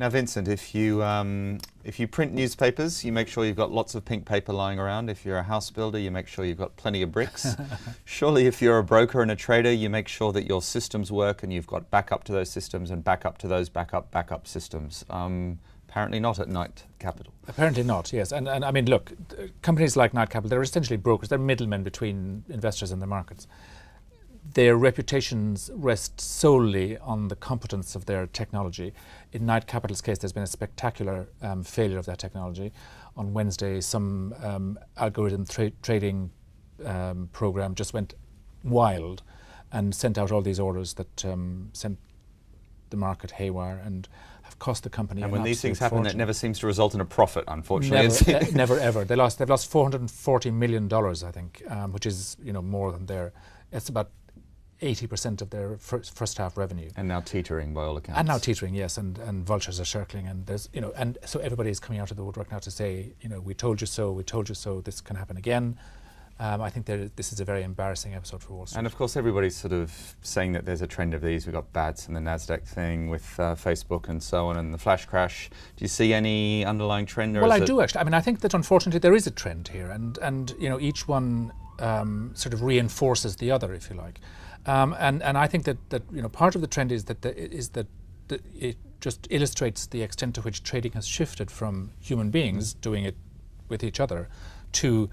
Now, Vincent, if you print newspapers, you make sure you've got lots of pink paper lying around. If you're a house builder, you make sure you've got plenty of bricks. Surely, if you're a broker and a trader, you make sure that your systems work and you've got backup to those systems and backup to those backup systems. Apparently not at Knight Capital. Apparently not, yes. And I mean, look, companies like Knight Capital, they're essentially brokers. They're middlemen between investors and the markets. Their reputations rest solely on the competence of their technology. In Knight Capital's case, there's been a spectacular failure of that technology. On Wednesday, some algorithm trading program just went wild and sent out all these orders that sent the market haywire and have cost the company. And when these things happen, it never seems to result in a profit, unfortunately. Never ever. They've lost $440 million, I think, which is more than it's about 80% of their first half revenue. And now teetering by all accounts. And now teetering, yes, and vultures are circling, and there's and so everybody is coming out of the woodwork now to say, we told you so, this can happen again. I think this is a very embarrassing episode for Wall Street. And of course, everybody's sort of saying that there's a trend of these. We've got bats and the NASDAQ thing with Facebook and so on, and the flash crash. Do you see any underlying trend? Or well, I do actually. I mean, I think that unfortunately there is a trend here, and each one sort of reinforces the other, if you like. And I think that part of the trend is that it just illustrates the extent to which trading has shifted from human beings doing it with each other to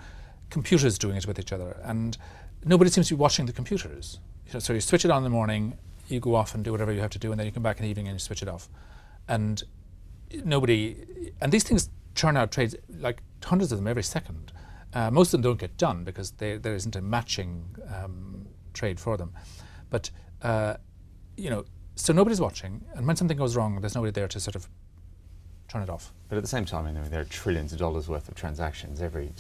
computers doing it with each other, and nobody seems to be watching the computers. So you switch it on in the morning, you go off and do whatever you have to do, and then you come back in the evening and you switch it off. And these things churn out trades, like hundreds of them every second. Most of them don't get done because there isn't a matching trade for them. But so nobody's watching, and when something goes wrong, there's nobody there to sort of turn it off. But at the same time, there are trillions of dollars worth of transactions every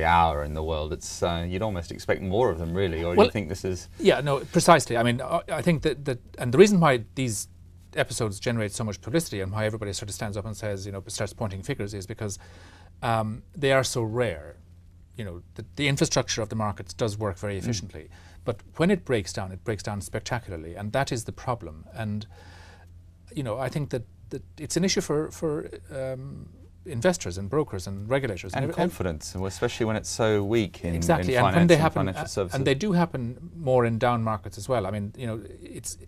hour in the world. It's you'd almost expect more of them, really, or do you think this is? Yeah, no, precisely. I mean, I think that and the reason why these episodes generate so much publicity and why everybody sort of stands up and says, starts pointing fingers, is because they are so rare. The infrastructure of the markets does work very efficiently, but when it breaks down spectacularly, and that is the problem. And I think that it's an issue for investors and brokers and regulators and confidence, especially when it's so weak in exactly. In and when they happen, financial services. and they do happen more in down markets as well. I mean, it's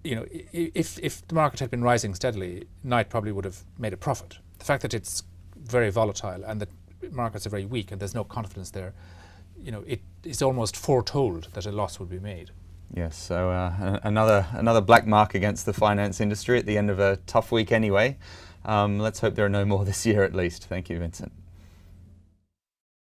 if the market had been rising steadily, Knight probably would have made a profit. The fact that it's very volatile and that markets are very weak and there's no confidence there, it is almost foretold that a loss would be made. Yes, so another black mark against the finance industry at the end of a tough week anyway. Let's hope there are no more this year at least. Thank you, Vincent.